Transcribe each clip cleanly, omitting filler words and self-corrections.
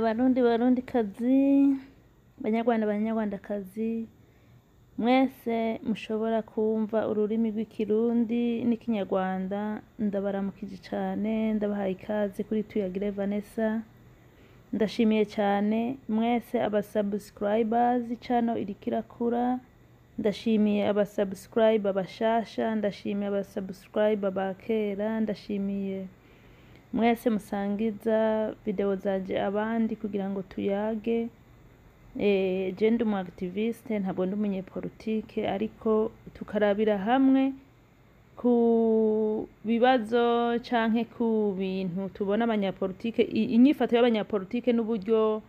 Barundi kazi, Banyarwanda kazi, mwese mushobora kumva ururimi rw'ikirundi n'ikinyarwanda, ndabaramukije cyane, ndabahaye ikaze kuri Tuyagire Vanessa. Ndashimiye cyane mwese abasubscribers, channel iriko irakura. Ndashimiye abasubscriber bashasha, ndashimiye abasubscriber bakera, ndashimiye mwese musangiza video zanje abandi kugira ngo tuyage. Je ndi umu activiste, ntabwo ndi umunyepolitike, ariko tukarabira hamwe ku bibazo canke ku bintu tubona abanyapolitike, inyifato y'abanyapolitike n'uburyo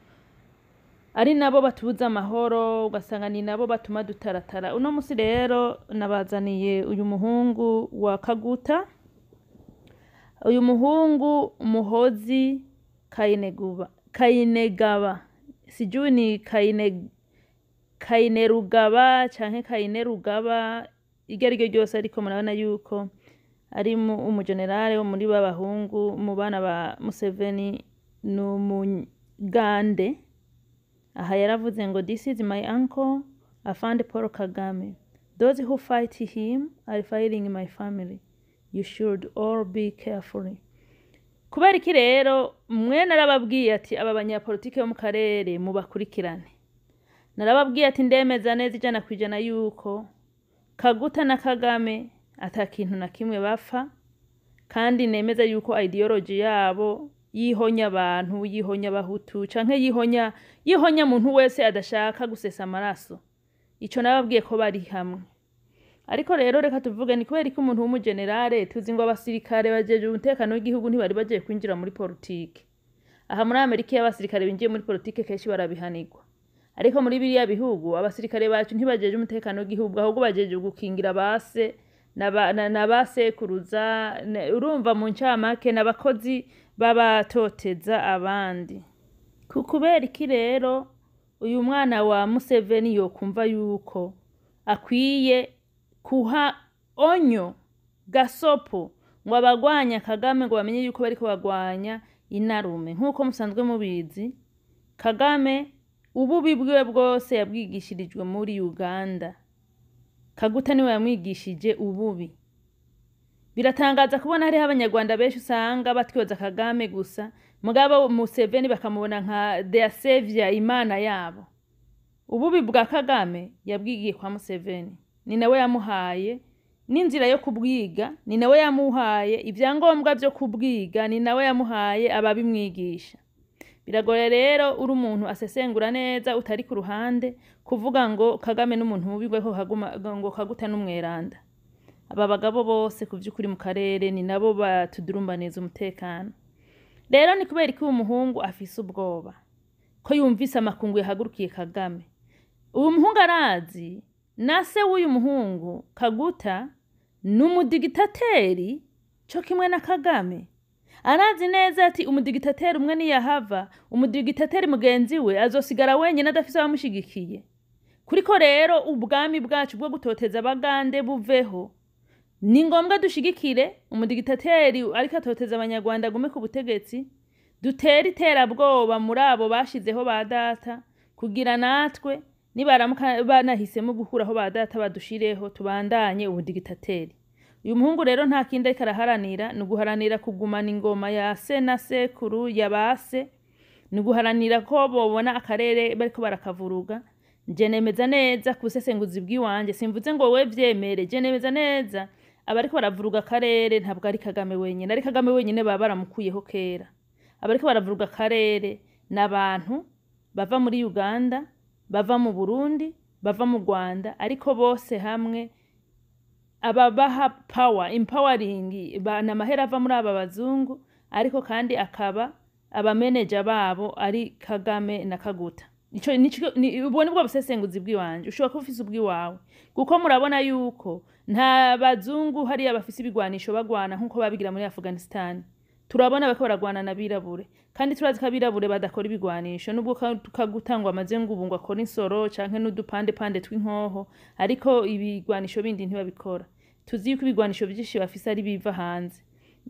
ari nabo batubuza amahoro, ugasanga ni nabo batuma dutaratara. Uno musi rero nabazaniye uyu muhungu wa Kaguta, uyu muhungu Muhozi Kainerugaba, sijui ni Kainerugaba canke Kainerugaba, igerige ryose, ariko murabona yuko ari umugenerale wo muri babahungu mu bana ba Museveni n'umugande. Aha yaravuze ngo this is my uncle Afande Paul Kagame, those who fight him are fighting my family, you should all be careful. Kubera iki rero mwe narababwiye ati aba banyapolitike bo mu karere mubakurikirane, narababwiye ati ndemeza neza 100% yuko Kaguta na Kagame atakintu na kimwe bapfa, kandi nemeza yuko ideology yabo yihonya abantu, yihonya abahutu canke yihonya muntu wese adashaka gusesa amaraso. Ico nababwiye ko bari hamwe. Ariko rero reka tuvuge ni kubera ko umuntu w'umugenerale tuzi ngo abasirikare bajeje umutekano w'igihugu ntibari bagiye kwinjira muri politike. Aha muri Amerika y'abasirikare binjiye muri politike kenshi barabihanirwa, ariko muri biriya bihugu abasirikare bacu ntibajeje umutekano w'igihugu, ahubwo bajeje gukingira base n'abasekuruza, urumva mu ncamake n'abakozi babatoteza abandi. Kubera iki rero uyu mwana wa Museveni yokumva yuko akwiye kuha onyo gasopo ngo abagwanya Kagame ngo bamenye yuko bariko bagwanya inarume. Nkuko musanzwe mubizi, Kagame ububi bwiwe bwose yabwigishirijwe muri Uganda. Kaguta niwe yamwigishije ububi. Biratangaza kubona hari abanyarwanda benshi usanga batyoza Kagame gusa, mugabo Museveni bakamubona nka their savior, imana yabo. Ububi bwa Kagame yabwigiye kwa Museveni, ni nawe yamuhaye n'inzira yo kubwiga, ni nawe yamuhaye ivyangombwa byo kubwiga, ni nawe yamuhaye ababimwigisha. Biragoye rero uri umuntu asesengura neza utari ku ruhande kuvuga ngo Kagame n'umuntu mubigwe ko ngo Kaguta n'umweranda. Aba bagabo bose kuvyukuri mu karere ni nabo batudurumbaniza umutekano. Rero ni kubera ko umuhungu afise ubwoba ko yumvise amakungu yahagurukiye Kagame. Uyu muhungu arazi nase w'uyu muhungu Kaguta n'umudigitateri cyo kimwe na Kagame. Arazi neza ati umudigitateri umwe ni yahava, umudigitateri mugenzi we azosigara wenyine adafise abamushigikiye. Kuriko rero ubwami bwacu bwo gutoteza abagande buveho, ni ngombwa dushigikire umudigitateri ariko atoteza abanyarwanda gume ku butegetsi, dutera iterabwoba muri abo bashizeho ba data, kugira natwe nibaramuka banahisemo gukuraho ba data badushireho tubandanye ubudigitateri. Uyu muhungu rero nta kindi ariko araharanira, ni guharanira kugumana ingoma ya se na sekuru ya base, ni guharanira ko bobona akarere bariko barakavuruga. Je nemeza neza kusesenguzi bw'iwanje, simvuze ngo we vyemere, je nemeza neza abariko baravuruga akarere ntabwo ari Kagame wenyine, ari Kagame wenyine baba baramukuyeho kera. Abariko baravuruga akarere n'abantu bava muri Uganda, bava mu Burundi, bava mu Rwanda, ariko bose hamwe ababaha power, empowering, bana mahera ava muri aba bazungu, ariko kandi akaba aba manager babo ari Kagame na Kaguta. Ico ubone bwo busesenguzi bw'iwanje, ushobora ko ufise ubwiwawe, kuko murabona yuko nta bazungu hari abafise ibigwanisho bagwana nkuko babigira muri Afghanistan. Turabona bako baragwana nabirabure, kandi turazi kabirabure badakora ibigwanisho, nubwo Kagutangwa amaze ngo ubu ngo akora insoro canke n'udupande tw'inkoho, ariko ibigwanisho bindi ntibabikora. Tuzi yuko ibigwanisho byinshi bafise ari biva hanze.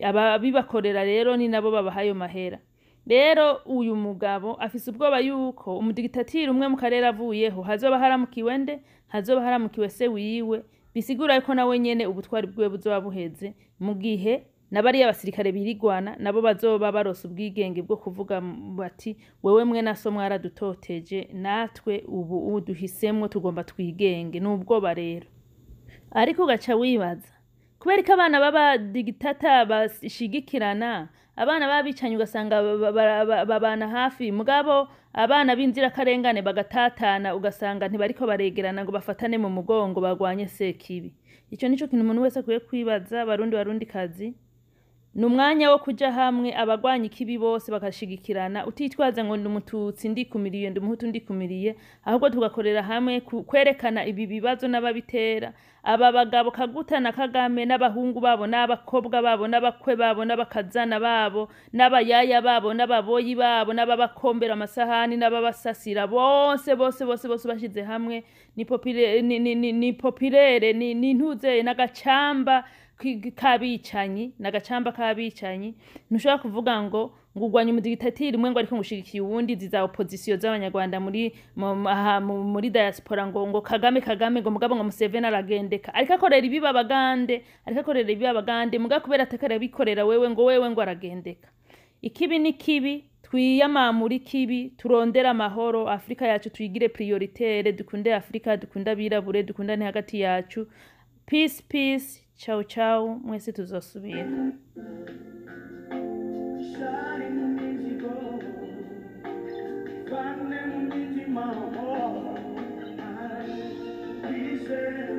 Aba bibakorera rero ni nabo babahayo mahera. rero uyu mugabo afise ubwoba yuko umudigitatiri umwe mu karere avuyeho hazoba haramukiwe nde, hazoba haramukiwe se wiwe, bisigura yuko nawe nyene ubutwari bwiwe buzoba buheze, mu gihe n'abariya basirikare birigwana nabo bazoba barose ubwigenge bwo kuvuga bati wewe mwe naso mwaradutoteje, natwe ubu duhisemwo tugomba twigenge. N'ubwoba rero. Ariko ugaca wibaza, kubera ko abana baba digitata bashigikirana, abana babicanye ugasanga babana hafi, mugabo abana b'inzira karengane bagatatana ugasanga ntibariko baregerana ngo bafatane mu mugongo bagwanye sekibi. Ico nico kintu umuntu wese akwiye kwibaza. Barundi kazi, n'umwanya wo kuja hamwe abagwanya ikibi bose bakashigikirana, utitwaza ngo ndi umututsi ndikumiriye, ndi umuhutu ndikumiriye, ahubwo tugakorera hamwe kwerekana ibi bibazo n'ababitera. Aba bagabo Kaguta na Kagame n'abahungu babo n'abakobwa babo n'abakwe babo n'abakazana babo n'abayaya babo n'ababoyi babo n'ababakombera amasahani n'ababasasira, bose bashize hamwe ni populaire ni ntuze n'agacamba kabicanyi, n'agacamba kabicanyi. Ntushobora kuvuga ngo ngugwanya umudigitatiri umwe ngo ariko ngushigikiye uwundi ziza opposition z'abanyarwanda muri diaspora ngo Kagame ngo mugabo ngo Museveni aragendeka, ariko akorera ibiba abagande, muga kubera atakara bikorera wewe ngo aragendeka. Ikibi ni kibi, twiyamamura ikibi, turondera amahoro. Afrika yacu tuyigire prioritaire, dukunde Afrika, dukunda birabure, dukundane hagati yacu. Peace. Ciao, mwese tuzosubira. Shine